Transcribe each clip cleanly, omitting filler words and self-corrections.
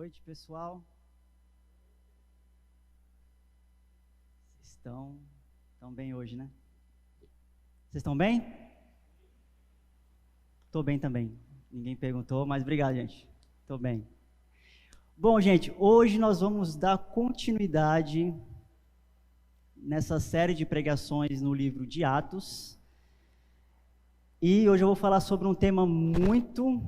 noite, pessoal. Vocês estão bem hoje, né? Vocês estão bem? Estou bem também. Ninguém perguntou, mas obrigado, gente. Estou bem. Bom, gente, hoje nós vamos dar continuidade nessa série de pregações no livro de Atos. E hoje eu vou falar sobre um tema muito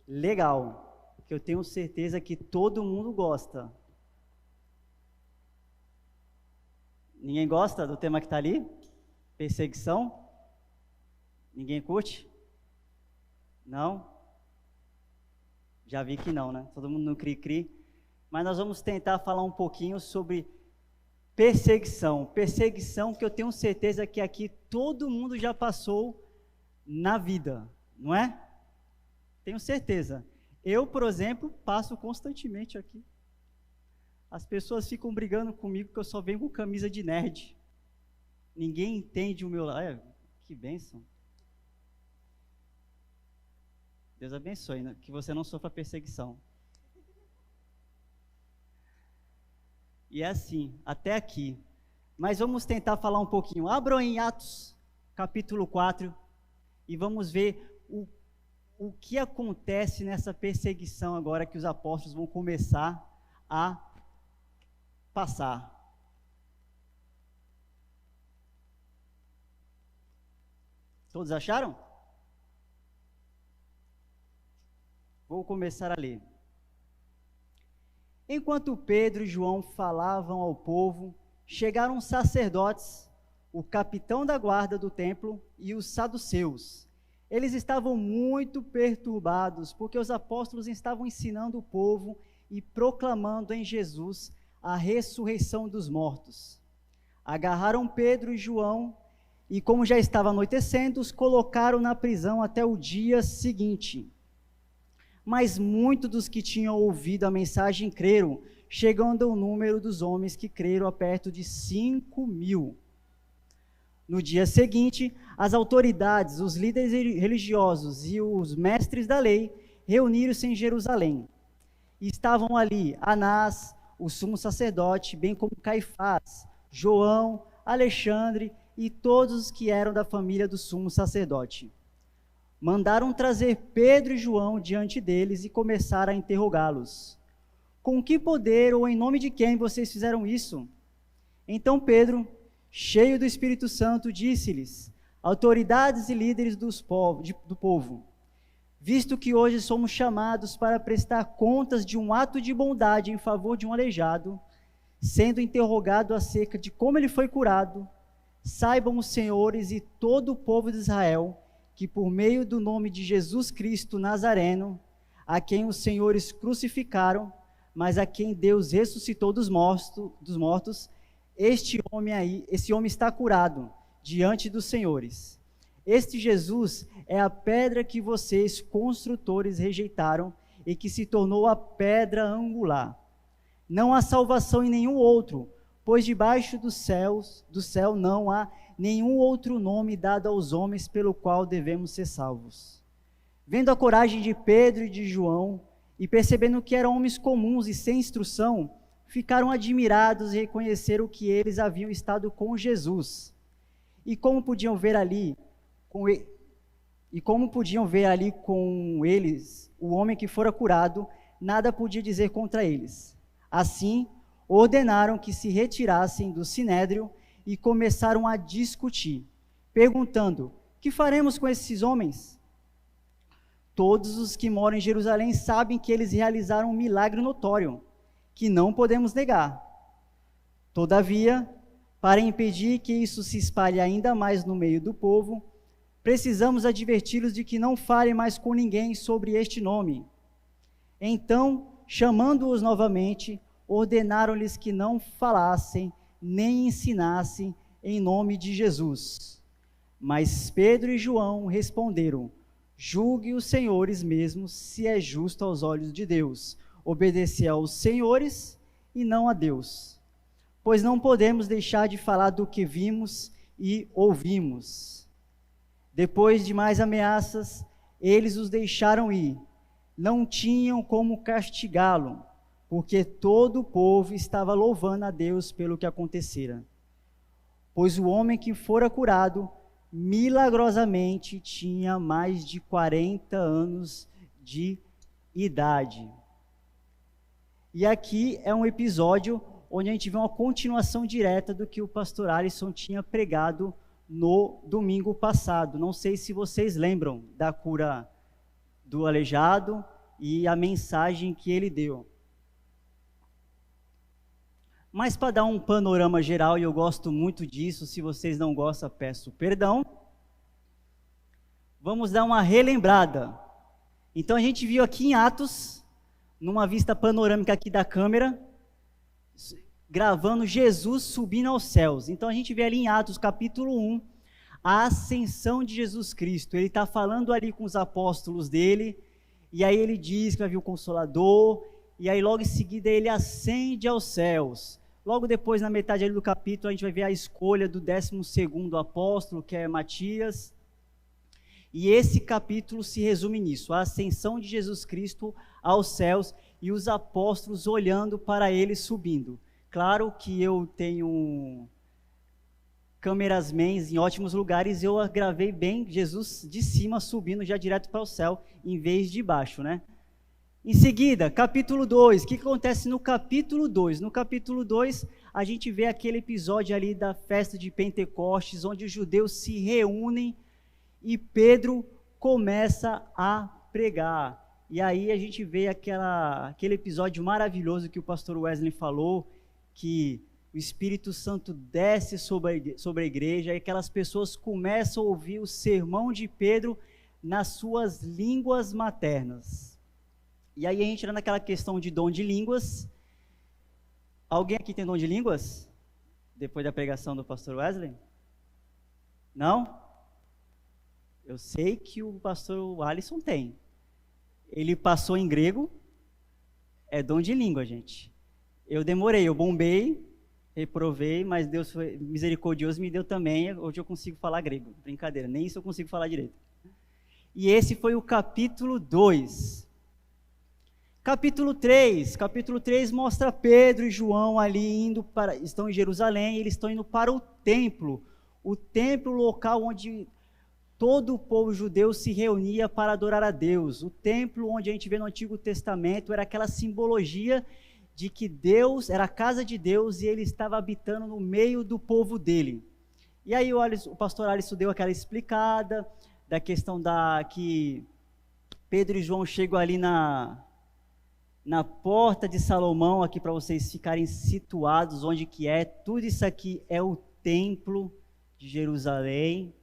legal, que eu tenho certeza que todo mundo gosta. Ninguém gosta do tema que está ali? Perseguição? Ninguém curte? Não? Já vi que não, né? Todo mundo no cri-cri. Mas nós vamos tentar falar um pouquinho sobre perseguição. Perseguição que eu tenho certeza que aqui todo mundo já passou na vida, não é? Tenho certeza. Eu, por exemplo, passo constantemente aqui. As pessoas ficam brigando comigo porque eu só venho com camisa de nerd. Ninguém entende o meu lado. Que bênção. Deus abençoe, né? Que você não sofra perseguição. E é assim, até aqui. Mas vamos tentar falar um pouquinho. Abram em Atos, capítulo 4, e vamos ver o que acontece nessa perseguição agora que os apóstolos vão começar a passar. Todos acharam? Vou começar a ler. Enquanto Pedro e João falavam ao povo, chegaram os sacerdotes, o capitão da guarda do templo e os saduceus. Eles estavam muito perturbados, porque os apóstolos estavam ensinando o povo e proclamando em Jesus a ressurreição dos mortos. Agarraram Pedro e João e, como já estava anoitecendo, os colocaram na prisão até o dia seguinte. Mas muitos dos que tinham ouvido a mensagem creram, chegando ao número dos homens que creram a perto de 5.000. No dia seguinte, as autoridades, os líderes religiosos e os mestres da lei reuniram-se em Jerusalém. E estavam ali Anás, o sumo sacerdote, bem como Caifás, João, Alexandre e todos os que eram da família do sumo sacerdote. Mandaram trazer Pedro e João diante deles e começaram a interrogá-los. Com que poder ou em nome de quem vocês fizeram isso? Então Pedro, cheio do Espírito Santo, disse-lhes: autoridades e líderes do povo, visto que hoje somos chamados para prestar contas de um ato de bondade em favor de um aleijado, sendo interrogado acerca de como ele foi curado, saibam os senhores e todo o povo de Israel que por meio do nome de Jesus Cristo Nazareno, a quem os senhores crucificaram, mas a quem Deus ressuscitou dos mortos, esse homem está curado diante dos senhores. Este Jesus é a pedra que vocês, construtores, rejeitaram e que se tornou a pedra angular. Não há salvação em nenhum outro, pois debaixo do céu não há nenhum outro nome dado aos homens pelo qual devemos ser salvos. Vendo a coragem de Pedro e de João, e percebendo que eram homens comuns e sem instrução, ficaram admirados e reconheceram que eles haviam estado com Jesus. E como podiam ver ali com eles o homem que fora curado, nada podia dizer contra eles. Assim, ordenaram que se retirassem do sinédrio e começaram a discutir, perguntando: que faremos com esses homens? Todos os que moram em Jerusalém sabem que eles realizaram um milagre notório, que não podemos negar. Todavia, para impedir que isso se espalhe ainda mais no meio do povo, precisamos adverti-los de que não falem mais com ninguém sobre este nome. Então, chamando-os novamente, ordenaram-lhes que não falassem nem ensinassem em nome de Jesus. Mas Pedro e João responderam: julgue os senhores mesmos se é justo aos olhos de Deus obedecer aos senhores e não a Deus, pois não podemos deixar de falar do que vimos e ouvimos. Depois de mais ameaças, eles os deixaram ir. não tinham como castigá-lo, porque todo o povo estava louvando a Deus pelo que acontecera. Pois o homem que fora curado, milagrosamente, tinha mais de 40 anos de idade. E aqui é um episódio onde a gente vê uma continuação direta do que o pastor Alisson tinha pregado no domingo passado. Não sei se vocês lembram da cura do aleijado e a mensagem que ele deu. Mas para dar um panorama geral, e eu gosto muito disso, se vocês não gostam, peço perdão. Vamos dar uma relembrada. Então a gente viu aqui em Atos, numa vista panorâmica aqui da câmera, gravando Jesus subindo aos céus. Então a gente vê ali em Atos capítulo 1, a ascensão de Jesus Cristo. Ele está falando ali com os apóstolos dele, e aí ele diz que vai vir o Consolador, e aí logo em seguida ele ascende aos céus. Logo depois, na metade ali do capítulo, a gente vai ver a escolha do 12º apóstolo, que é Matias. E esse capítulo se resume nisso, a ascensão de Jesus Cristo aos céus e os apóstolos olhando para ele subindo. Claro que eu tenho câmeras-mans em ótimos lugares, eu gravei bem Jesus de cima subindo já direto para o céu, em vez de baixo, né? Em seguida, capítulo 2, o que acontece no capítulo 2? No capítulo 2, a gente vê aquele episódio ali da festa de Pentecostes, onde os judeus se reúnem e Pedro começa a pregar. E aí a gente vê aquele episódio maravilhoso que o pastor Wesley falou, que o Espírito Santo desce sobre a igreja e aquelas pessoas começam a ouvir o sermão de Pedro nas suas línguas maternas. E aí a gente entra naquela questão de dom de línguas. Alguém aqui tem dom de línguas? Depois da pregação do pastor Wesley? Não? Eu sei que o pastor Alisson tem. Ele passou em grego, é dom de língua, gente. Eu demorei, eu bombei, reprovei, mas Deus foi misericordioso, me deu também. Hoje eu consigo falar grego. Brincadeira, nem isso eu consigo falar direito. E esse foi o capítulo 2. Capítulo 3 mostra Pedro e João ali estão em Jerusalém, eles estão indo para o templo local onde todo o povo judeu se reunia para adorar a Deus. O templo onde a gente vê no Antigo Testamento era aquela simbologia de que Deus era a casa de Deus e ele estava habitando no meio do povo dele. E aí o pastor Alisson deu aquela explicada da questão que Pedro e João chegam ali na porta de Salomão, aqui para vocês ficarem situados onde que é. Tudo isso aqui é o templo de Jerusalém.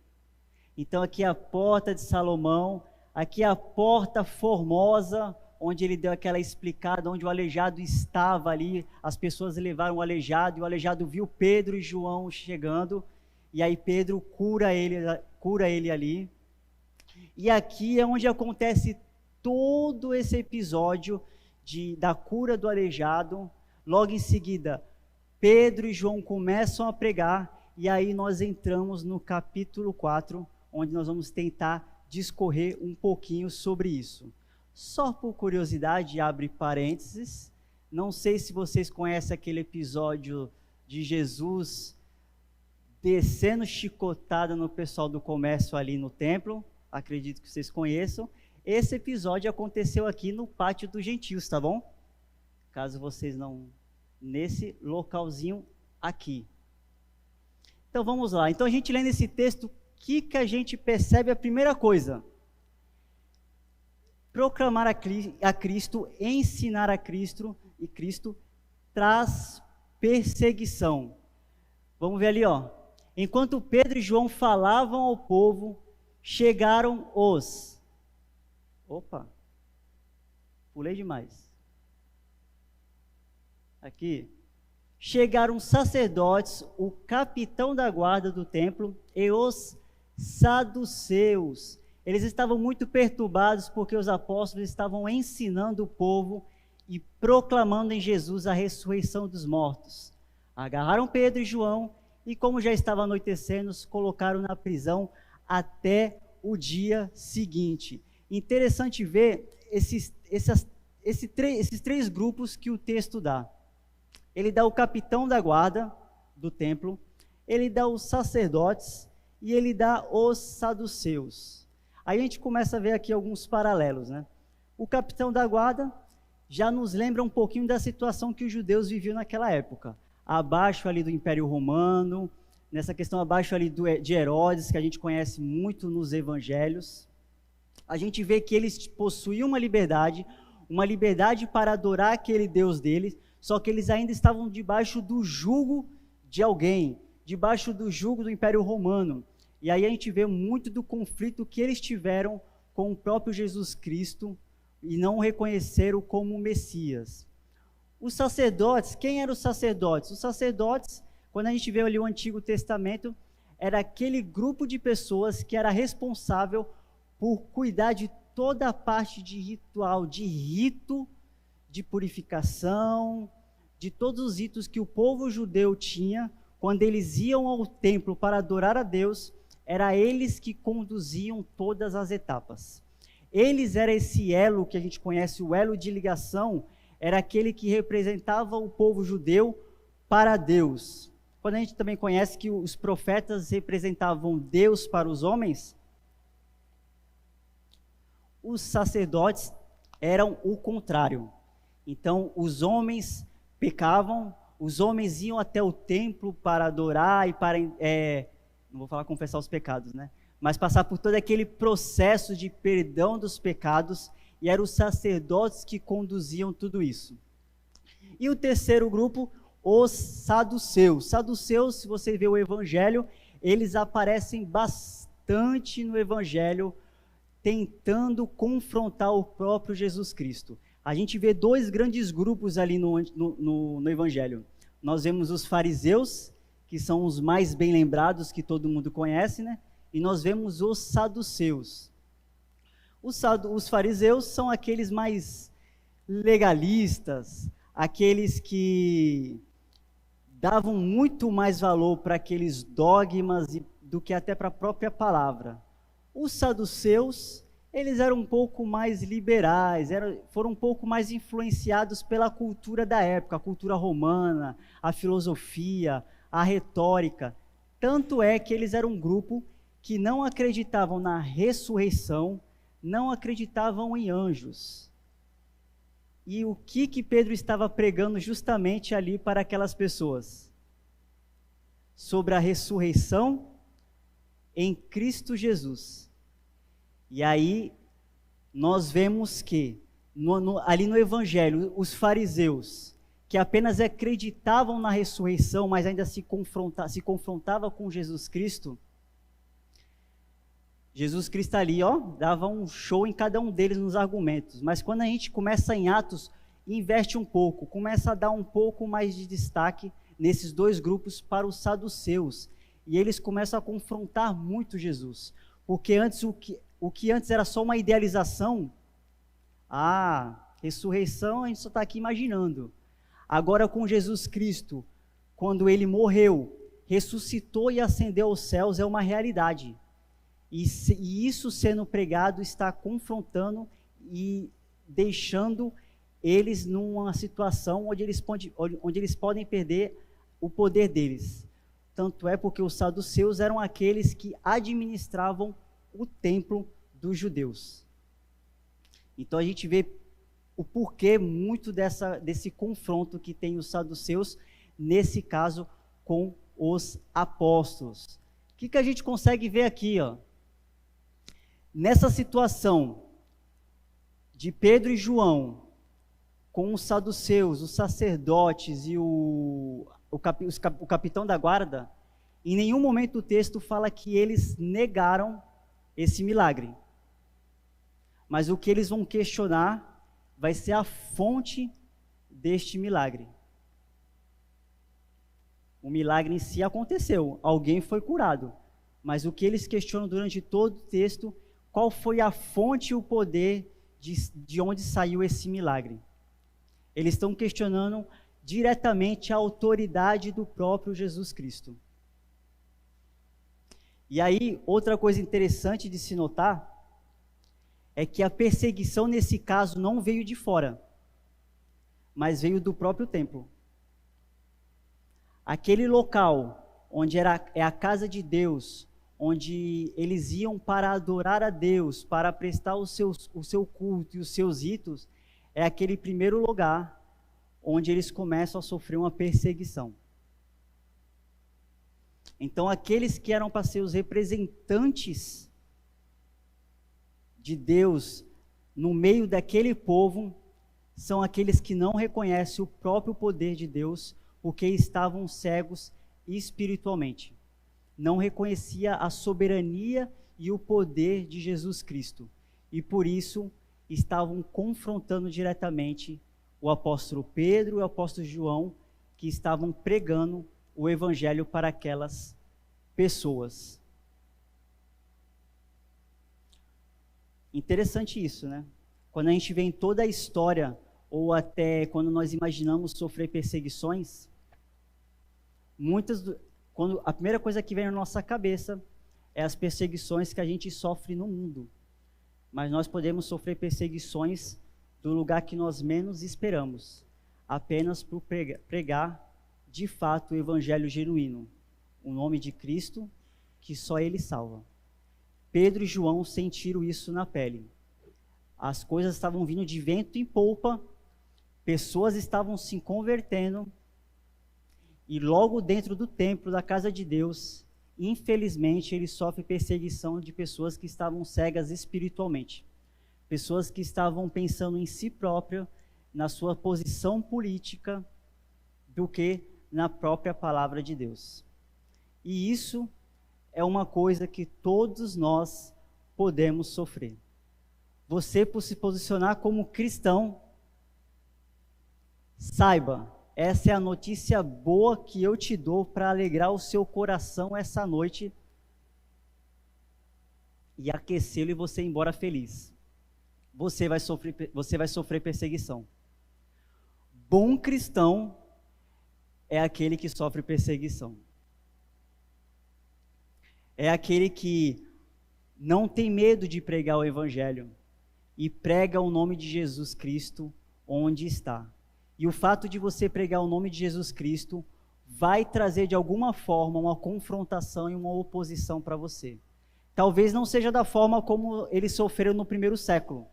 Então aqui é a porta de Salomão, aqui é a porta formosa, onde ele deu aquela explicada, onde o aleijado estava ali, as pessoas levaram o aleijado, e o aleijado viu Pedro e João chegando, e aí Pedro cura ele ali. E aqui é onde acontece todo esse episódio da cura do aleijado. Logo em seguida, Pedro e João começam a pregar, e aí nós entramos no capítulo 4, onde nós vamos tentar discorrer um pouquinho sobre isso. Só por curiosidade, abre parênteses, não sei se vocês conhecem aquele episódio de Jesus descendo chicotada no pessoal do comércio ali no templo, acredito que vocês conheçam. Esse episódio aconteceu aqui no Pátio dos Gentios, tá bom? Caso vocês não... nesse localzinho aqui. Então vamos lá. Então a gente lendo esse texto, o que a gente percebe? A primeira coisa: proclamar a Cristo, ensinar a Cristo, e Cristo traz perseguição. Vamos ver ali, ó. Enquanto Pedro e João falavam ao povo, chegaram os... Opa, pulei demais. Aqui. Chegaram os sacerdotes, o capitão da guarda do templo e os saduceus. Eles estavam muito perturbados porque os apóstolos estavam ensinando o povo e proclamando em Jesus a ressurreição dos mortos. Agarraram Pedro e João e, como já estava anoitecendo, os colocaram na prisão até o dia seguinte. Interessante ver esses três grupos que o texto dá. Ele dá o capitão da guarda do templo, ele dá os sacerdotes e ele dá os saduceus. Aí a gente começa a ver aqui alguns paralelos, né? O capitão da guarda já nos lembra um pouquinho da situação que os judeus viviam naquela época, abaixo ali do Império Romano, nessa questão abaixo ali de Herodes, que a gente conhece muito nos evangelhos. A gente vê que eles possuíam uma liberdade para adorar aquele Deus deles, só que eles ainda estavam debaixo do jugo de alguém, debaixo do jugo do Império Romano. E aí a gente vê muito do conflito que eles tiveram com o próprio Jesus Cristo e não o reconheceram como Messias. Os sacerdotes, quem eram os sacerdotes? Os sacerdotes, quando a gente vê ali o Antigo Testamento, era aquele grupo de pessoas que era responsável por cuidar de toda a parte de ritual, de rito, de purificação, de todos os ritos que o povo judeu tinha, quando eles iam ao templo para adorar a Deus, era eles que conduziam todas as etapas. Eles eram esse elo que a gente conhece, o elo de ligação, era aquele que representava o povo judeu para Deus. Quando a gente também conhece que os profetas representavam Deus para os homens, os sacerdotes eram o contrário. Então, os homens pecavam, os homens iam até o templo para adorar e para, não vou falar confessar os pecados, né? Mas passar por todo aquele processo de perdão dos pecados, e eram os sacerdotes que conduziam tudo isso. E o terceiro grupo, os saduceus. Saduceus, se você vê o evangelho, eles aparecem bastante no evangelho, tentando confrontar o próprio Jesus Cristo. A gente vê dois grandes grupos ali no evangelho. Nós vemos os fariseus, que são os mais bem lembrados, que todo mundo conhece, né? E nós vemos os saduceus. Os fariseus são aqueles mais legalistas, aqueles que davam muito mais valor para aqueles dogmas do que até para a própria palavra. Os saduceus, eles eram um pouco mais liberais, foram um pouco mais influenciados pela cultura da época, a cultura romana, a filosofia, a retórica. Tanto é que eles eram um grupo que não acreditavam na ressurreição, não acreditavam em anjos. E o que Pedro estava pregando justamente ali para aquelas pessoas? Sobre a ressurreição em Cristo Jesus. E aí, nós vemos que, ali no Evangelho, os fariseus, que apenas acreditavam na ressurreição, mas ainda se confrontavam com Jesus Cristo ali, dava um show em cada um deles nos argumentos. Mas quando a gente começa em Atos, inverte um pouco, começa a dar um pouco mais de destaque nesses dois grupos para os saduceus. E eles começam a confrontar muito Jesus. Porque antes o que antes era só uma idealização, ressurreição a gente só está aqui imaginando. Agora com Jesus Cristo, quando ele morreu, ressuscitou e ascendeu aos céus, é uma realidade. E isso sendo pregado está confrontando e deixando eles numa situação onde eles podem perder o poder deles. Tanto é porque os saduceus eram aqueles que administravam o templo dos judeus. Então a gente vê o porquê muito desse confronto que tem os saduceus, nesse caso com os apóstolos. O que a gente consegue ver aqui, Nessa situação de Pedro e João, com os saduceus, os sacerdotes e o capitão da guarda, em nenhum momento o texto fala que eles negaram esse milagre. Mas o que eles vão questionar vai ser a fonte deste milagre. O milagre em si aconteceu, alguém foi curado. Mas o que eles questionam durante todo o texto, qual foi a fonte e o poder de onde saiu esse milagre? Eles estão questionando diretamente a autoridade do próprio Jesus Cristo. E aí, outra coisa interessante de se notar, é que a perseguição nesse caso não veio de fora, mas veio do próprio templo. Aquele local onde é a casa de Deus, onde eles iam para adorar a Deus, para prestar o seu culto e os seus ritos, é aquele primeiro lugar onde eles começam a sofrer uma perseguição. Então, aqueles que eram para ser os representantes de Deus no meio daquele povo, são aqueles que não reconhecem o próprio poder de Deus, porque estavam cegos espiritualmente. Não reconhecia a soberania e o poder de Jesus Cristo. E por isso estavam confrontando diretamente o apóstolo Pedro e o apóstolo João, que estavam pregando o evangelho para aquelas pessoas. Interessante isso, né? Quando a gente vê em toda a história, ou até quando nós imaginamos sofrer perseguições, quando a primeira coisa que vem na nossa cabeça é as perseguições que a gente sofre no mundo. Mas nós podemos sofrer perseguições do lugar que nós menos esperamos, apenas por pregar de fato o evangelho genuíno, o nome de Cristo, que só Ele salva. Pedro e João sentiram isso na pele. As coisas estavam vindo de vento em polpa, pessoas estavam se convertendo, e logo dentro do templo da casa de Deus, infelizmente, ele sofre perseguição de pessoas que estavam cegas espiritualmente. Pessoas que estavam pensando em si própria, na sua posição política, do que na própria palavra de Deus. E isso é uma coisa que todos nós podemos sofrer. Você, por se posicionar como cristão, saiba, essa é a notícia boa que eu te dou para alegrar o seu coração essa noite e aquecê-lo e você ir embora feliz. Você vai sofrer perseguição. Bom cristão é aquele que sofre perseguição. É aquele que não tem medo de pregar o evangelho e prega o nome de Jesus Cristo onde está. E o fato de você pregar o nome de Jesus Cristo vai trazer de alguma forma uma confrontação e uma oposição para você. Talvez não seja da forma como eles sofreram no primeiro século.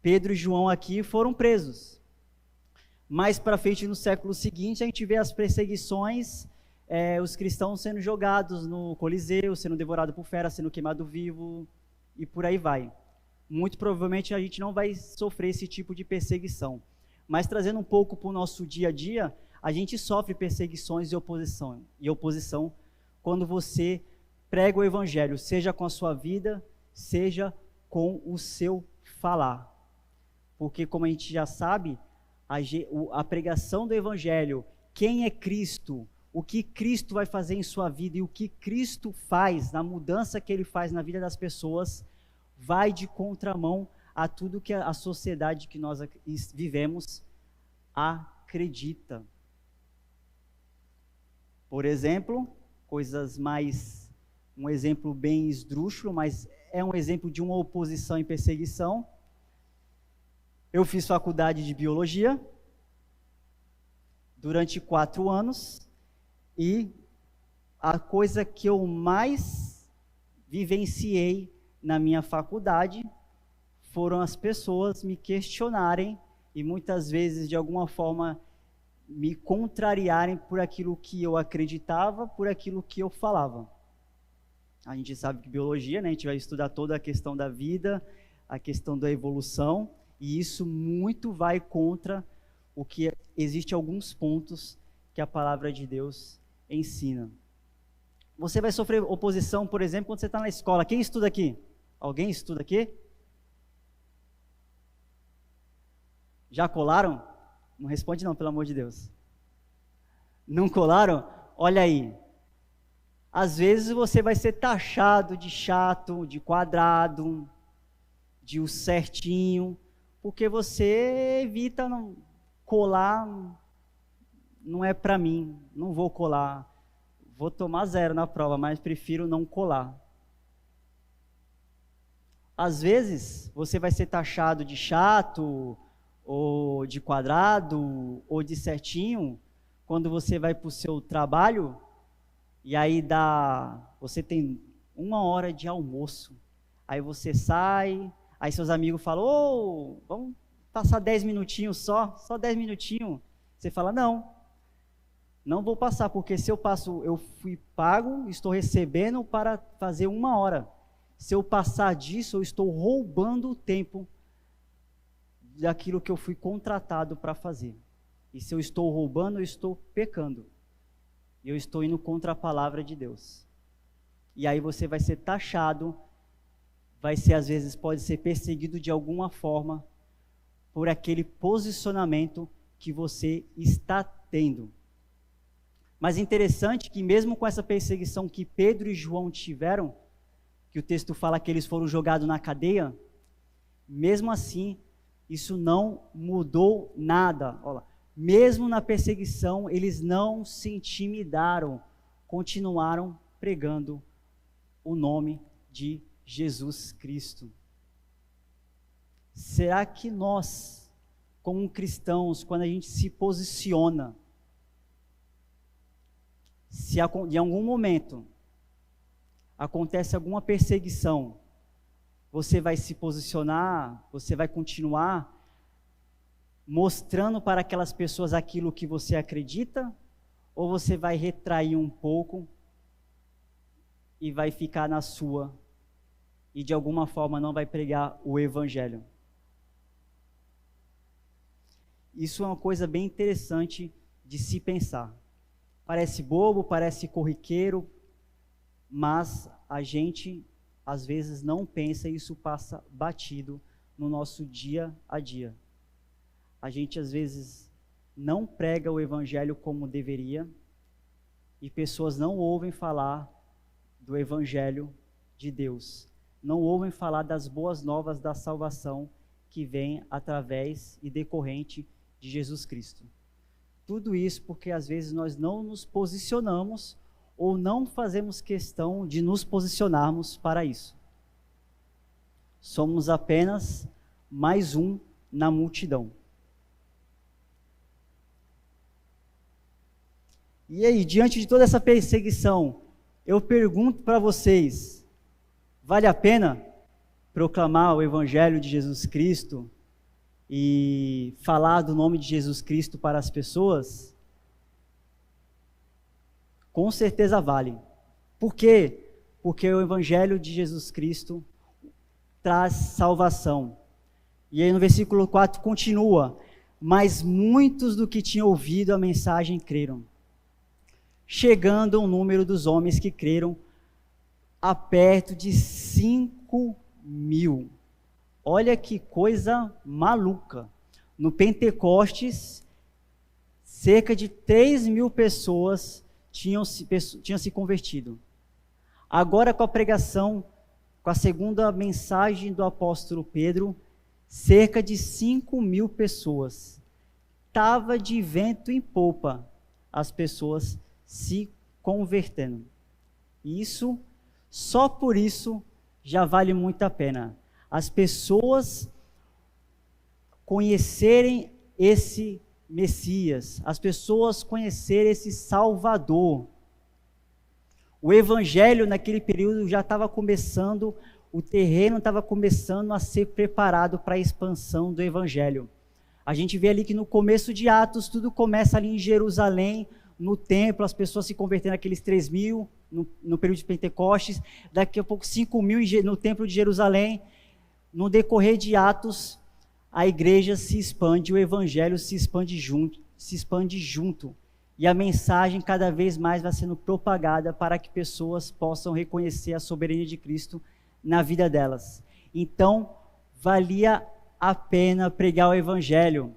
Pedro e João aqui foram presos. Mais para frente, no século seguinte, a gente vê as perseguições, os cristãos sendo jogados no Coliseu, sendo devorados por feras, sendo queimados vivo, e por aí vai. Muito provavelmente a gente não vai sofrer esse tipo de perseguição. Mas trazendo um pouco para o nosso dia a dia, a gente sofre perseguições e oposição quando você prega o evangelho, seja com a sua vida, seja com o seu falar. Porque, como a gente já sabe, a pregação do evangelho, quem é Cristo, o que Cristo vai fazer em sua vida e o que Cristo faz, na mudança que Ele faz na vida das pessoas, vai de contramão a tudo que a sociedade que nós vivemos acredita. Por exemplo, um exemplo bem esdrúxulo, mas é um exemplo de uma oposição e perseguição. Eu fiz faculdade de biologia durante 4 anos e a coisa que eu mais vivenciei na minha faculdade foram as pessoas me questionarem e muitas vezes, de alguma forma, me contrariarem por aquilo que eu acreditava, por aquilo que eu falava. A gente sabe que biologia, né, a gente vai estudar toda a questão da vida, a questão da evolução, e isso muito vai contra o que existe alguns pontos que a palavra de Deus ensina. Você vai sofrer oposição, por exemplo, quando você está na escola. Quem estuda aqui? Alguém estuda aqui? Já colaram? Não responde não, pelo amor de Deus. Não colaram? Olha aí. Às vezes você vai ser taxado de chato, de quadrado, de o certinho, porque você evita não colar, não é para mim, não vou colar. Vou tomar 0 na prova, mas prefiro não colar. Às vezes, você vai ser taxado de chato, ou de quadrado, ou de certinho, quando você vai para o seu trabalho, e aí você tem 1 hora de almoço. Aí você sai, aí seus amigos falam, vamos passar 10 minutinhos só 10 minutinhos. Você fala, não vou passar, porque se eu passo, eu fui pago, estou recebendo para fazer 1 hora. Se eu passar disso, eu estou roubando o tempo daquilo que eu fui contratado para fazer. E se eu estou roubando, eu estou pecando. E eu estou indo contra a palavra de Deus. E aí você vai ser taxado, às vezes pode ser perseguido de alguma forma por aquele posicionamento que você está tendo. Mas interessante que mesmo com essa perseguição que Pedro e João tiveram, que o texto fala que eles foram jogados na cadeia, mesmo assim, isso não mudou nada. Olha lá. Mesmo na perseguição, eles não se intimidaram, continuaram pregando o nome de Jesus Cristo. Será que nós, como cristãos, quando a gente se posiciona, se em algum momento acontece alguma perseguição, você vai se posicionar, você vai continuar mostrando para aquelas pessoas aquilo que você acredita, ou você vai retrair um pouco e vai ficar na sua e de alguma forma não vai pregar o evangelho? Isso é uma coisa bem interessante de se pensar. Parece bobo, parece corriqueiro, mas a gente às vezes não pensa e isso passa batido no nosso dia a dia. A gente às vezes não prega o evangelho como deveria e pessoas não ouvem falar do evangelho de Deus. Não ouvem falar das boas novas da salvação que vem através e decorrente de Jesus Cristo. Tudo isso porque às vezes nós não nos posicionamos ou não fazemos questão de nos posicionarmos para isso. Somos apenas mais um na multidão. E aí, diante de toda essa perseguição, eu pergunto para vocês, vale a pena proclamar o Evangelho de Jesus Cristo e falar do nome de Jesus Cristo para as pessoas? Com certeza vale. Por quê? Porque o Evangelho de Jesus Cristo traz salvação. E aí no versículo 4 continua, mas muitos do que tinham ouvido a mensagem creram, chegando ao número dos homens que creram a perto de 5.000. Olha que coisa maluca. No Pentecostes, cerca de 3.000 pessoas tinham se convertido. Agora com a pregação, com a segunda mensagem do apóstolo Pedro, cerca de 5.000 pessoas. Estava de vento em popa as pessoas se convertendo. Isso, só por isso, já vale muito a pena. As pessoas conhecerem esse Messias, as pessoas conhecerem esse Salvador. O Evangelho naquele período já estava começando, o terreno estava começando a ser preparado para a expansão do Evangelho. A gente vê ali que no começo de Atos, tudo começa ali em Jerusalém, no templo, as pessoas se convertendo, aqueles 3.000 no período de Pentecostes, daqui a pouco 5.000 no templo de Jerusalém. No decorrer de Atos, a igreja se expande, o evangelho se expande junto, e a mensagem cada vez mais vai sendo propagada para que pessoas possam reconhecer a soberania de Cristo na vida delas. Então, valia a pena pregar o evangelho,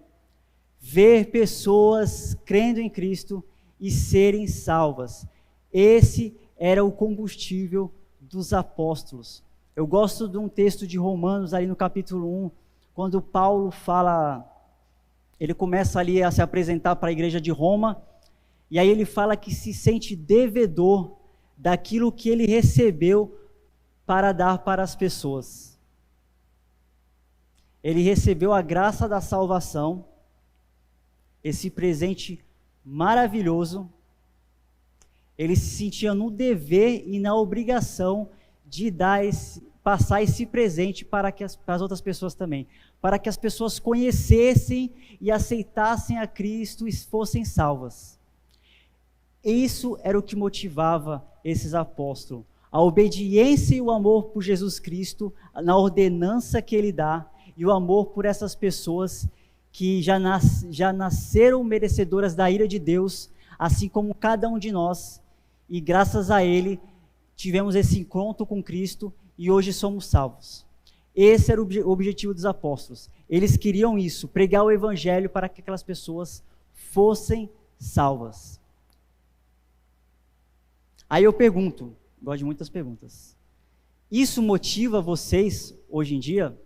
ver pessoas crendo em Cristo e serem salvas. Esse era o combustível dos apóstolos. Eu gosto de um texto de Romanos, ali no capítulo 1, quando Paulo fala, ele começa ali a se apresentar para a igreja de Roma, e aí ele fala que se sente devedor daquilo que ele recebeu para dar para as pessoas. ele recebeu a graça da salvação, esse presente maravilhoso. Ele se sentia no dever e na obrigação de passar esse presente para as outras pessoas também, para que as pessoas conhecessem e aceitassem a Cristo e fossem salvas. Isso era o que motivava esses apóstolos, a obediência e o amor por Jesus Cristo, na ordenança que ele dá, e o amor por essas pessoas que já nasceram merecedoras da ira de Deus, assim como cada um de nós, e graças a ele tivemos esse encontro com Cristo e hoje somos salvos. Esse era o objetivo dos apóstolos. Eles queriam isso, pregar o evangelho para que aquelas pessoas fossem salvas. Aí eu pergunto, gosto de muitas perguntas, isso motiva vocês hoje em dia?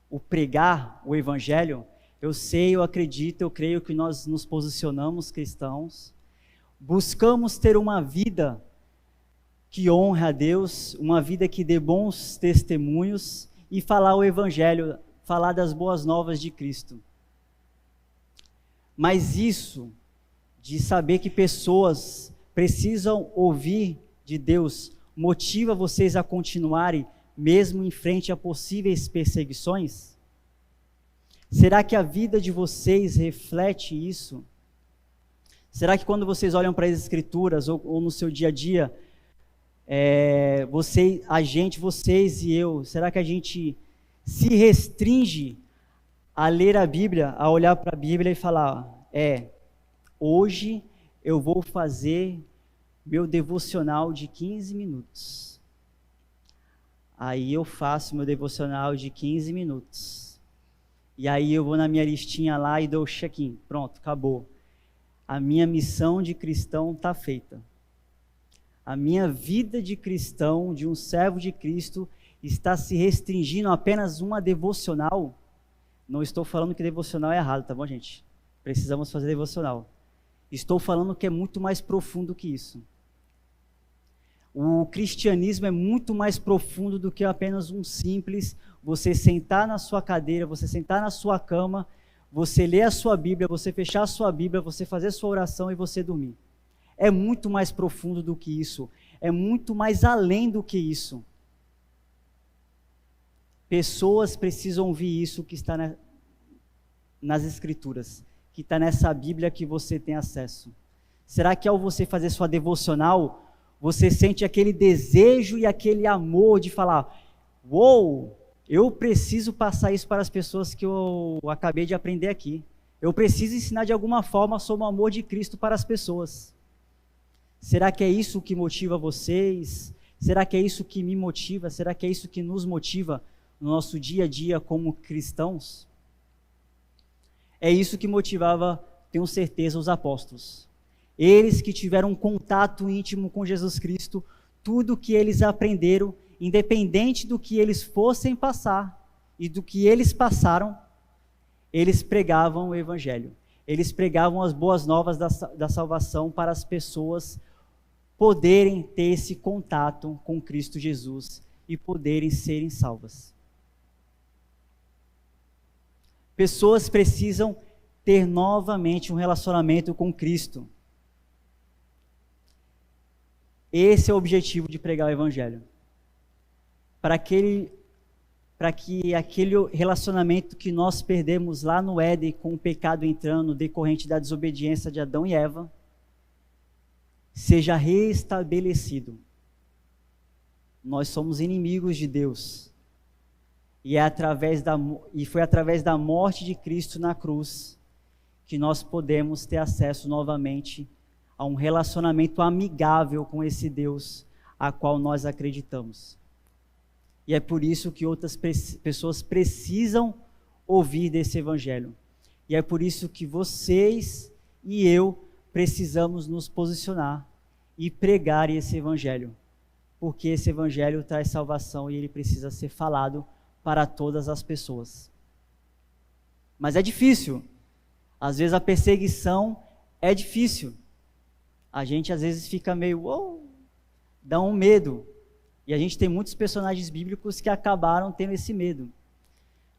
O pregar o evangelho? Eu sei, eu acredito, eu creio que nós nos posicionamos cristãos, buscamos ter uma vida que honre a Deus, uma vida que dê bons testemunhos e falar o evangelho, falar das boas novas de Cristo. Mas isso de saber que pessoas precisam ouvir de Deus motiva vocês a continuarem mesmo em frente a possíveis perseguições? Será que a vida de vocês reflete isso? Será que quando vocês olham para as Escrituras ou no seu dia a dia, vocês e eu, será que a gente se restringe a ler a Bíblia, a olhar para a Bíblia e falar, hoje eu vou fazer meu devocional de 15 minutos. Aí eu faço meu devocional de 15 minutos. E aí eu vou na minha listinha lá e dou o check-in. Pronto, acabou. A minha missão de cristão está feita. A minha vida de cristão, de um servo de Cristo, está se restringindo a apenas uma devocional. Não estou falando que devocional é errado, tá bom, gente? Precisamos fazer devocional. Estou falando que é muito mais profundo que isso. O cristianismo é muito mais profundo do que apenas um simples, você sentar na sua cadeira, você sentar na sua cama, você ler a sua Bíblia, você fechar a sua Bíblia, você fazer a sua oração e você dormir. É muito mais profundo do que isso, é muito mais além do que isso. Pessoas precisam ouvir isso que está nas Escrituras, que está nessa Bíblia que você tem acesso. Será que ao você fazer sua devocional, você sente aquele desejo e aquele amor de falar, uou, eu preciso passar isso para as pessoas que eu acabei de aprender aqui. Eu preciso ensinar de alguma forma sobre o amor de Cristo para as pessoas. Será que é isso que motiva vocês? Será que é isso que me motiva? Será que é isso que nos motiva no nosso dia a dia como cristãos? É isso que motivava, tenho certeza, os apóstolos. Eles que tiveram um contato íntimo com Jesus Cristo, tudo que eles aprenderam, independente do que eles fossem passar e do que eles passaram, eles pregavam o Evangelho. Eles pregavam as boas novas da salvação para as pessoas poderem ter esse contato com Cristo Jesus e poderem serem salvas. Pessoas precisam ter novamente um relacionamento com Cristo. Esse é o objetivo de pregar o Evangelho. Para que aquele relacionamento que nós perdemos lá no Éden, com o pecado entrando, decorrente da desobediência de Adão e Eva, seja restabelecido. Nós somos inimigos de Deus. E foi através da morte de Cristo na cruz que nós podemos ter acesso novamente a um relacionamento amigável com esse Deus a qual nós acreditamos. E é por isso que outras pessoas precisam ouvir desse Evangelho. E é por isso que vocês e eu precisamos nos posicionar e pregar esse Evangelho. Porque esse Evangelho traz salvação e ele precisa ser falado para todas as pessoas. Mas é difícil. Às vezes a perseguição é difícil. A gente às vezes fica meio, dá um medo. E a gente tem muitos personagens bíblicos que acabaram tendo esse medo.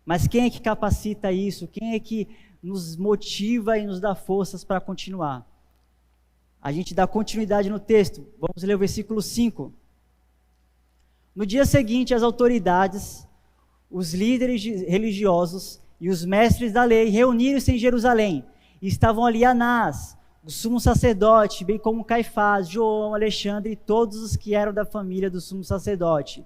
Mas quem é que capacita isso? Quem é que nos motiva e nos dá forças para continuar? A gente dá continuidade no texto. Vamos ler o versículo 5. No dia seguinte, as autoridades, os líderes religiosos e os mestres da lei reuniram-se em Jerusalém. E estavam ali Anás, o sumo sacerdote, bem como Caifás, João, Alexandre e todos os que eram da família do sumo sacerdote.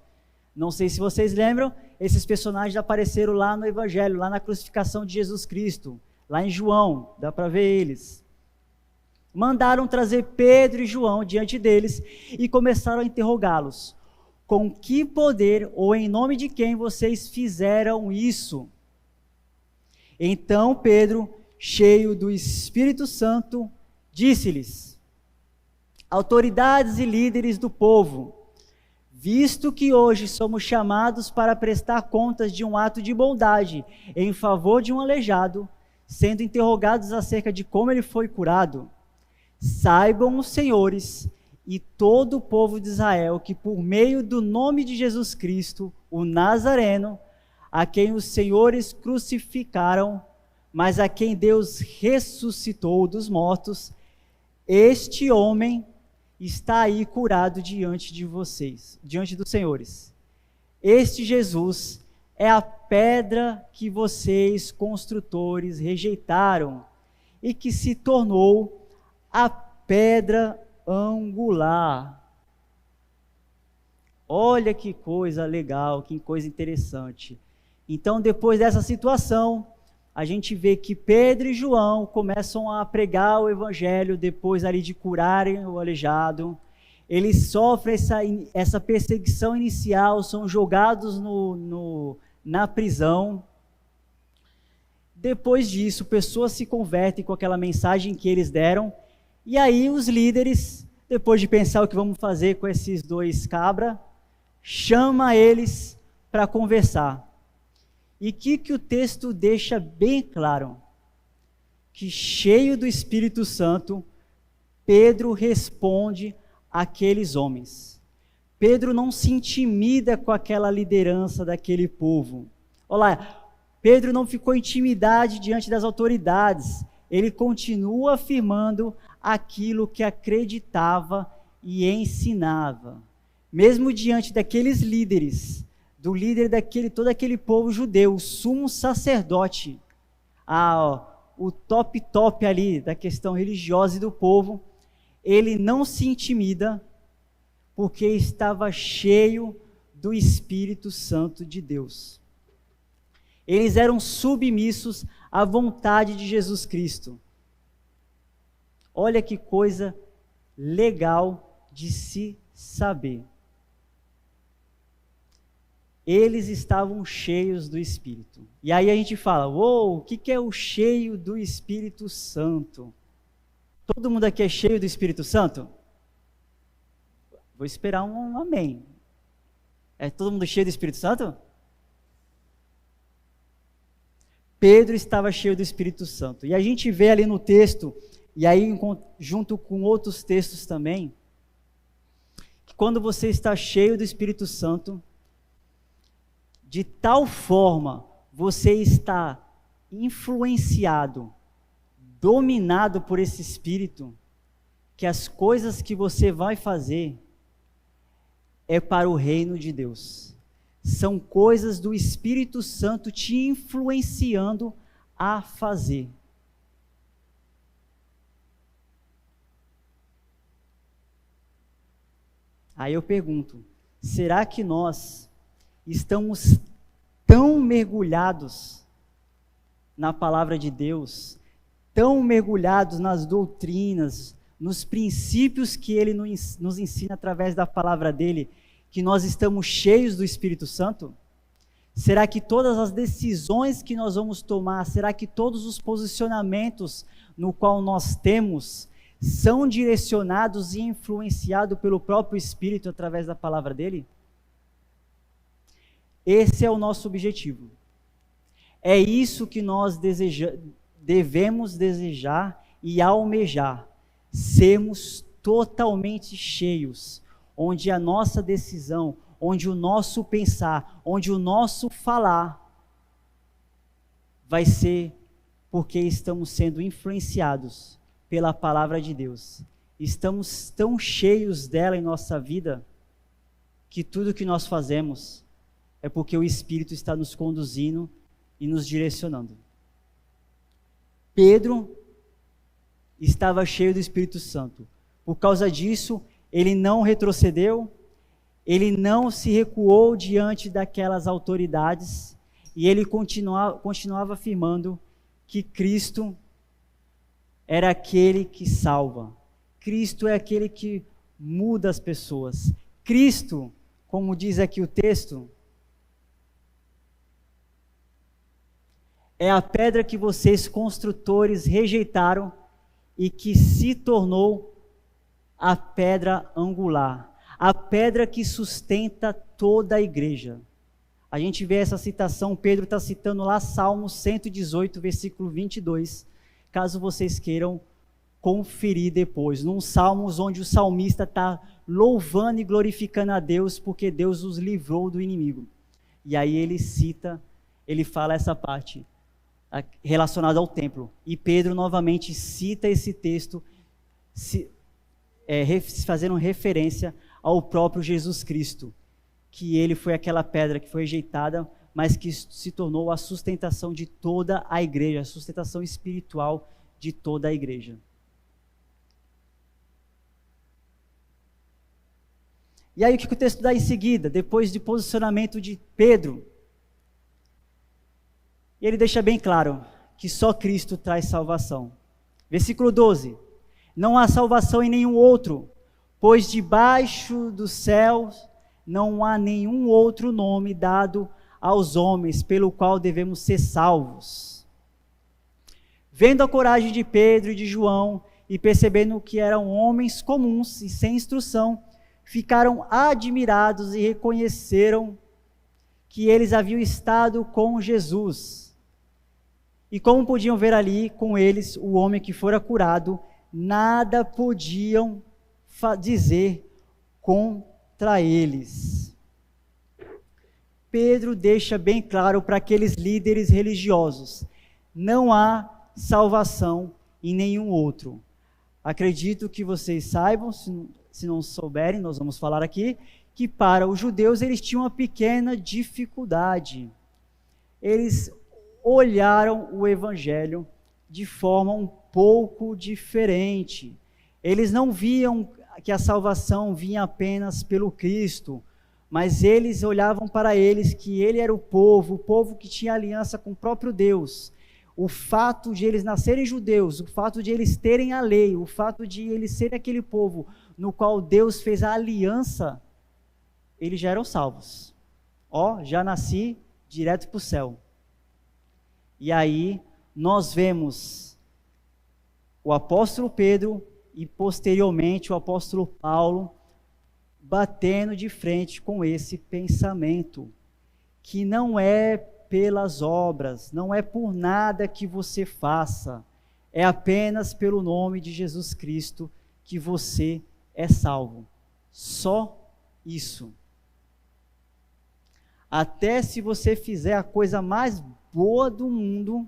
Não sei se vocês lembram, esses personagens apareceram lá no Evangelho, lá na crucificação de Jesus Cristo, lá em João, dá para ver eles. Mandaram trazer Pedro e João diante deles e começaram a interrogá-los. Com que poder ou em nome de quem vocês fizeram isso? Então Pedro, cheio do Espírito Santo, disse-lhes: autoridades e líderes do povo, visto que hoje somos chamados para prestar contas de um ato de bondade em favor de um aleijado, sendo interrogados acerca de como ele foi curado, saibam os senhores e todo o povo de Israel que por meio do nome de Jesus Cristo, o Nazareno, a quem os senhores crucificaram, mas a quem Deus ressuscitou dos mortos, este homem está aí curado diante de vocês, diante dos senhores. Este Jesus é a pedra que vocês, construtores, rejeitaram e que se tornou a pedra angular. Olha que coisa legal, que coisa interessante. Então, depois dessa situação, a gente vê que Pedro e João começam a pregar o evangelho, depois ali de curarem o aleijado. Eles sofrem essa perseguição inicial, são jogados na prisão. Depois disso, pessoas se convertem com aquela mensagem que eles deram, e aí os líderes, depois de pensar o que vamos fazer com esses dois cabras, chama eles para conversar. E o que o texto deixa bem claro? Que cheio do Espírito Santo, Pedro responde àqueles homens. Pedro não se intimida com aquela liderança daquele povo. Olha lá, Pedro não ficou intimidado diante das autoridades. Ele continua afirmando aquilo que acreditava e ensinava. Mesmo diante daqueles líderes, do líder todo aquele povo judeu, o sumo sacerdote, o top ali da questão religiosa e do povo, ele não se intimida porque estava cheio do Espírito Santo de Deus. Eles eram submissos à vontade de Jesus Cristo. Olha que coisa legal de se saber. Eles estavam cheios do Espírito. E aí a gente fala, o que é o cheio do Espírito Santo? Todo mundo aqui é cheio do Espírito Santo? Vou esperar um amém. É todo mundo cheio do Espírito Santo? Pedro estava cheio do Espírito Santo. E a gente vê ali no texto, e aí junto com outros textos também, que quando você está cheio do Espírito Santo, de tal forma você está influenciado, dominado por esse Espírito, que as coisas que você vai fazer é para o reino de Deus. São coisas do Espírito Santo te influenciando a fazer. Aí eu pergunto, será que nós estamos tão mergulhados na palavra de Deus, tão mergulhados nas doutrinas, nos princípios que Ele nos ensina através da palavra dEle, que nós estamos cheios do Espírito Santo? Será que todas as decisões que nós vamos tomar, será que todos os posicionamentos no qual nós temos são direcionados e influenciados pelo próprio Espírito através da palavra dEle? Esse é o nosso objetivo. É isso que nós devemos desejar e almejar. Sermos totalmente cheios, onde a nossa decisão, onde o nosso pensar, onde o nosso falar vai ser porque estamos sendo influenciados pela palavra de Deus. Estamos tão cheios dela em nossa vida que tudo que nós fazemos é porque o Espírito está nos conduzindo e nos direcionando. Pedro estava cheio do Espírito Santo. Por causa disso, ele não retrocedeu, ele não se recuou diante daquelas autoridades e ele continuava afirmando que Cristo era aquele que salva. Cristo é aquele que muda as pessoas. Cristo, como diz aqui o texto, é a pedra que vocês construtores rejeitaram e que se tornou a pedra angular, a pedra que sustenta toda a igreja. A gente vê essa citação, Pedro está citando lá Salmos 118, versículo 22, caso vocês queiram conferir depois, num Salmos onde o salmista está louvando e glorificando a Deus, porque Deus os livrou do inimigo. E aí ele fala essa parte relacionada ao templo. E Pedro novamente cita esse texto, fazendo referência ao próprio Jesus Cristo, que ele foi aquela pedra que foi rejeitada, mas que se tornou a sustentação de toda a igreja, a sustentação espiritual de toda a igreja. E aí o que o texto dá em seguida, depois do posicionamento de Pedro? Ele deixa bem claro que só Cristo traz salvação. Versículo 12. Não há salvação em nenhum outro, pois debaixo dos céus não há nenhum outro nome dado aos homens pelo qual devemos ser salvos. Vendo a coragem de Pedro e de João e percebendo que eram homens comuns e sem instrução, ficaram admirados e reconheceram que eles haviam estado com Jesus. E como podiam ver ali com eles o homem que fora curado, nada podiam dizer contra eles. Pedro deixa bem claro para aqueles líderes religiosos: não há salvação em nenhum outro. Acredito que vocês saibam, se não souberem, nós vamos falar aqui, que para os judeus eles tinham uma pequena dificuldade. Eles olharam o evangelho de forma um pouco diferente. Eles não viam que a salvação vinha apenas pelo Cristo, mas eles olhavam para eles que ele era o povo que tinha aliança com o próprio Deus. O fato de eles nascerem judeus, o fato de eles terem a lei, o fato de eles serem aquele povo no qual Deus fez a aliança, eles já eram salvos. Já nasci direto para o céu. E aí nós vemos o apóstolo Pedro e posteriormente o apóstolo Paulo batendo de frente com esse pensamento, que não é pelas obras, não é por nada que você faça, é apenas pelo nome de Jesus Cristo que você é salvo. Só isso. Até se você fizer a coisa mais boa do mundo,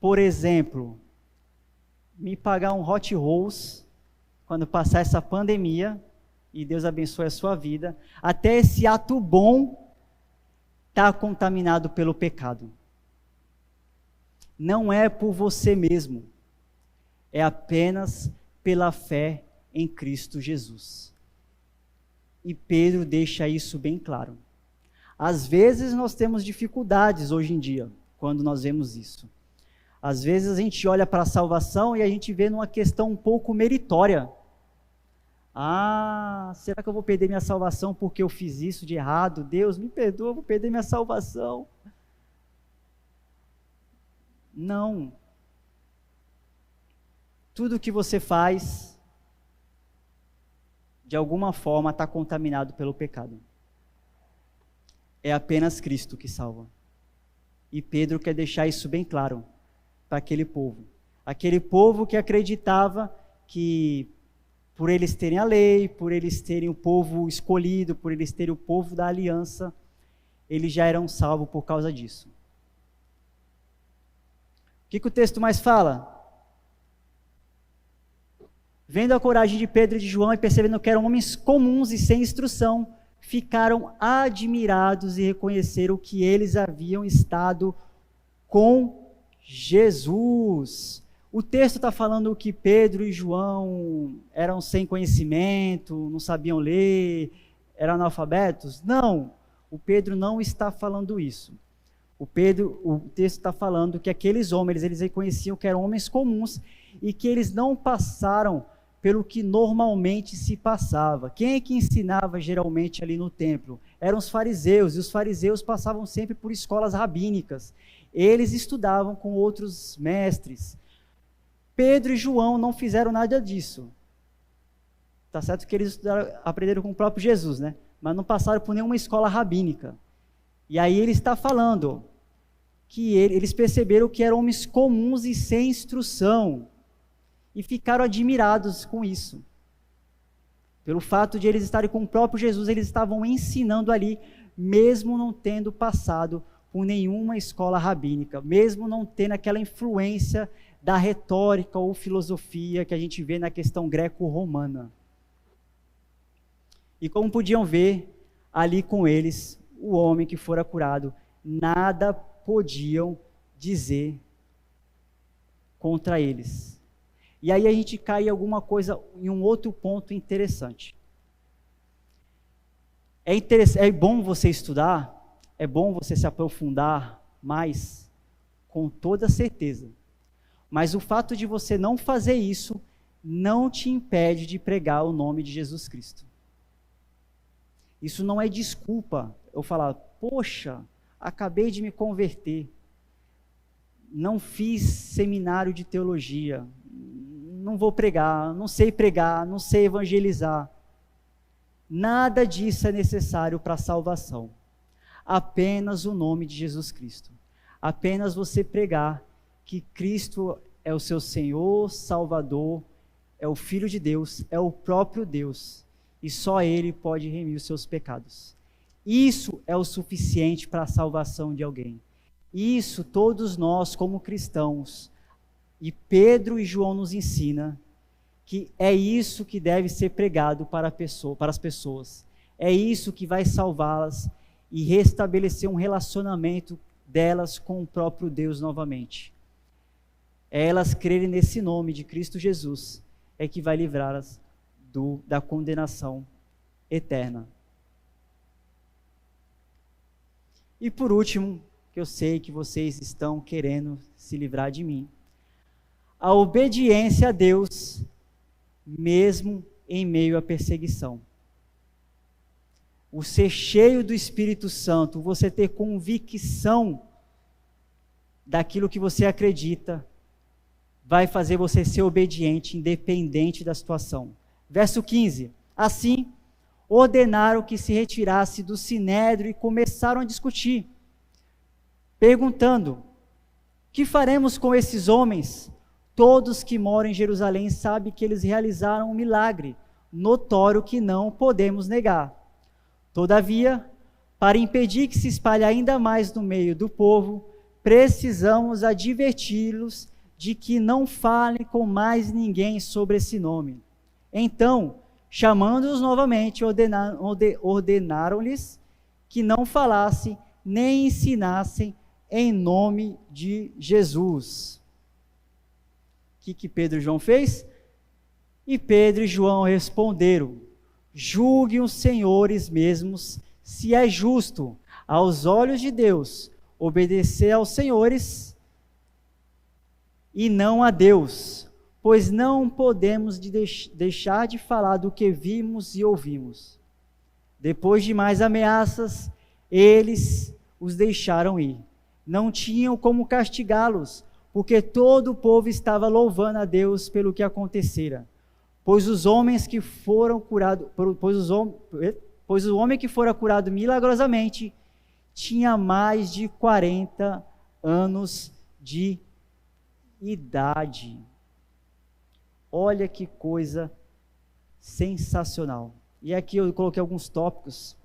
por exemplo, me pagar um hot rolls quando passar essa pandemia, e Deus abençoe a sua vida, até esse ato bom está contaminado pelo pecado. Não é por você mesmo, é apenas pela fé em Cristo Jesus. E Pedro deixa isso bem claro. Às vezes nós temos dificuldades hoje em dia, quando nós vemos isso. Às vezes a gente olha para a salvação e a gente vê numa questão um pouco meritória. Será que eu vou perder minha salvação porque eu fiz isso de errado? Deus, me perdoa, eu vou perder minha salvação. Não. Tudo que você faz, de alguma forma, está contaminado pelo pecado. É apenas Cristo que salva. E Pedro quer deixar isso bem claro para aquele povo. Aquele povo que acreditava que por eles terem a lei, por eles terem o povo escolhido, por eles terem o povo da aliança, eles já eram salvos por causa disso. que o texto mais fala? Vendo a coragem de Pedro e de João e percebendo que eram homens comuns e sem instrução, ficaram admirados e reconheceram que eles haviam estado com Jesus. O texto está falando que Pedro e João eram sem conhecimento, não sabiam ler, eram analfabetos? Não, o Pedro não está falando isso. O texto está falando que aqueles homens, eles reconheciam que eram homens comuns e que eles não passaram pelo que normalmente se passava. Quem é que ensinava geralmente ali no templo? Eram os fariseus, e os fariseus passavam sempre por escolas rabínicas. Eles estudavam com outros mestres. Pedro e João não fizeram nada disso. Tá certo que eles aprenderam com o próprio Jesus, né? Mas não passaram por nenhuma escola rabínica. E aí ele está falando que eles perceberam que eram homens comuns e sem instrução. E ficaram admirados com isso. Pelo fato de eles estarem com o próprio Jesus, eles estavam ensinando ali, mesmo não tendo passado por nenhuma escola rabínica, mesmo não tendo aquela influência da retórica ou filosofia que a gente vê na questão greco-romana. E como podiam ver, ali com eles, o homem que fora curado, nada podiam dizer contra eles. E aí a gente cai em alguma coisa, em um outro ponto interessante. É bom você estudar, é bom você se aprofundar mais, com toda certeza. Mas o fato de você não fazer isso, não te impede de pregar o nome de Jesus Cristo. Isso não é desculpa, eu falar, poxa, acabei de me converter, não fiz seminário de teologia, não vou pregar, não sei evangelizar. Nada disso é necessário para a salvação. Apenas o nome de Jesus Cristo. Apenas você pregar que Cristo é o seu Senhor, Salvador, é o Filho de Deus, é o próprio Deus, e só Ele pode remir os seus pecados. Isso é o suficiente para a salvação de alguém. Isso todos nós, como cristãos, e Pedro e João nos ensina que é isso que deve ser pregado para as pessoas. É isso que vai salvá-las e restabelecer um relacionamento delas com o próprio Deus novamente. É elas crerem nesse nome de Cristo Jesus, é que vai livrá-las da condenação eterna. E por último, que eu sei que vocês estão querendo se livrar de mim, a obediência a Deus, mesmo em meio à perseguição. O ser cheio do Espírito Santo, você ter convicção daquilo que você acredita, vai fazer você ser obediente, independente da situação. Verso 15. Assim, ordenaram que se retirasse do sinédrio e começaram a discutir, perguntando: que faremos com esses homens? Todos que moram em Jerusalém sabem que eles realizaram um milagre, notório que não podemos negar. Todavia, para impedir que se espalhe ainda mais no meio do povo, precisamos adverti-los de que não falem com mais ninguém sobre esse nome. Então, chamando-os novamente, ordenaram-lhes que não falassem nem ensinassem em nome de Jesus. O que Pedro e João fez? E Pedro e João responderam: julguem os senhores mesmos se é justo, aos olhos de Deus, obedecer aos senhores e não a Deus, pois não podemos deixar de falar do que vimos e ouvimos. Depois de mais ameaças, eles os deixaram ir. Não tinham como castigá-los, porque todo o povo estava louvando a Deus pelo que acontecera. Pois o homem que fora curado milagrosamente tinha mais de 40 anos de idade. Olha que coisa sensacional. E aqui eu coloquei alguns tópicos.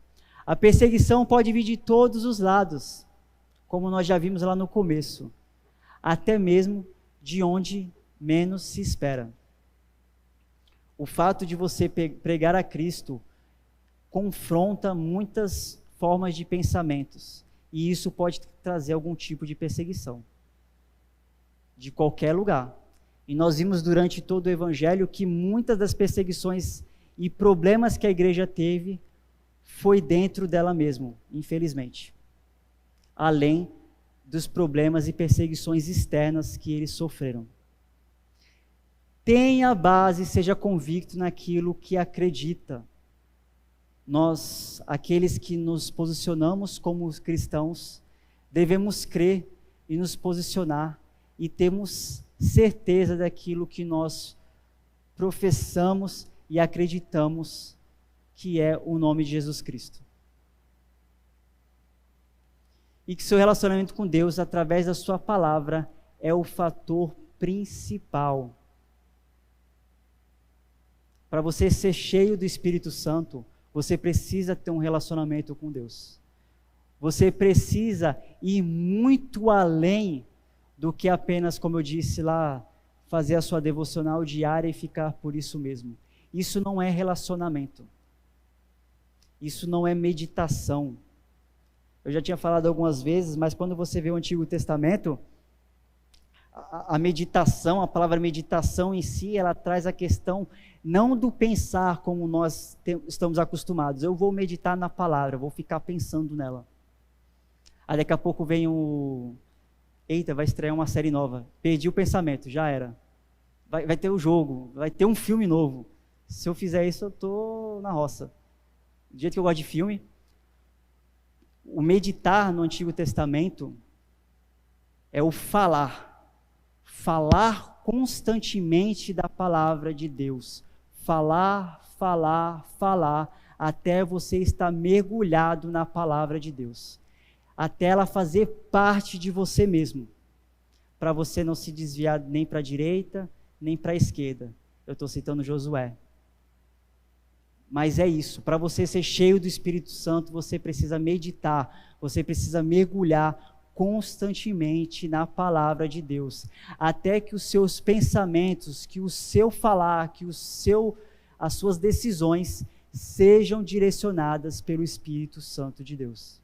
A perseguição pode vir de todos os lados, como nós já vimos lá no começo. até mesmo de onde menos se espera. O fato de você pregar a Cristo confronta muitas formas de pensamentos, e isso pode trazer algum tipo de perseguição, de qualquer lugar. E nós vimos durante todo o Evangelho que muitas das perseguições e problemas que a igreja teve foi dentro dela mesma, infelizmente. Além dos problemas e perseguições externas que eles sofreram. Tenha base, seja convicto naquilo que acredita. Nós, aqueles que nos posicionamos como cristãos, devemos crer e nos posicionar e temos certeza daquilo que nós professamos e acreditamos que é o nome de Jesus Cristo. E que seu relacionamento com Deus, através da sua palavra, é o fator principal. Para você ser cheio do Espírito Santo, você precisa ter um relacionamento com Deus. Você precisa ir muito além do que apenas, como eu disse lá, fazer a sua devocional diária e ficar por isso mesmo. Isso não é relacionamento. Isso não é meditação. Eu já tinha falado algumas vezes, mas quando você vê o Antigo Testamento, a meditação, a palavra meditação em si, ela traz a questão não do pensar como nós estamos acostumados. Eu vou meditar na palavra, vou ficar pensando nela. Aí daqui a pouco vem eita, vai estrear uma série nova. Perdi o pensamento, já era. Vai ter o jogo, vai ter um filme novo. Se eu fizer isso, eu estou na roça. Do jeito que eu gosto de filme, o meditar no Antigo Testamento é o falar. Falar constantemente da palavra de Deus. Falar, falar, falar, até você estar mergulhado na palavra de Deus. Até ela fazer parte de você mesmo. Para você não se desviar nem para a direita, nem para a esquerda. Eu estou citando Josué. Mas é isso, para você ser cheio do Espírito Santo, você precisa meditar, você precisa mergulhar constantemente na palavra de Deus, até que os seus pensamentos, que o seu falar, que as suas decisões sejam direcionadas pelo Espírito Santo de Deus.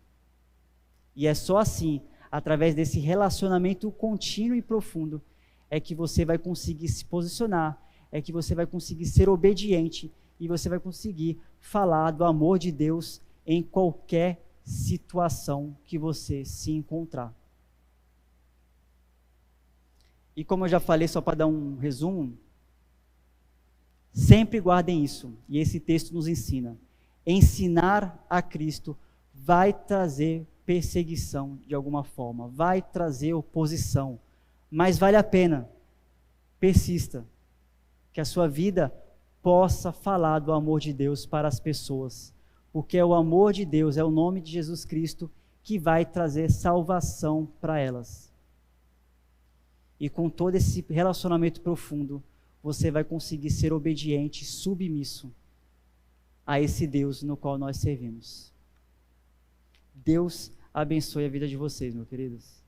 E é só assim, através desse relacionamento contínuo e profundo, é que você vai conseguir se posicionar, é que você vai conseguir ser obediente e você vai conseguir falar do amor de Deus em qualquer situação que você se encontrar. E como eu já falei, só para dar um resumo, sempre guardem isso, e esse texto nos ensina. Ensinar a Cristo vai trazer perseguição de alguma forma, vai trazer oposição, mas vale a pena, persista, que a sua vida possa falar do amor de Deus para as pessoas, porque é o amor de Deus, é o nome de Jesus Cristo que vai trazer salvação para elas. E com todo esse relacionamento profundo, você vai conseguir ser obediente, submisso a esse Deus no qual nós servimos. Deus abençoe a vida de vocês, meus queridos.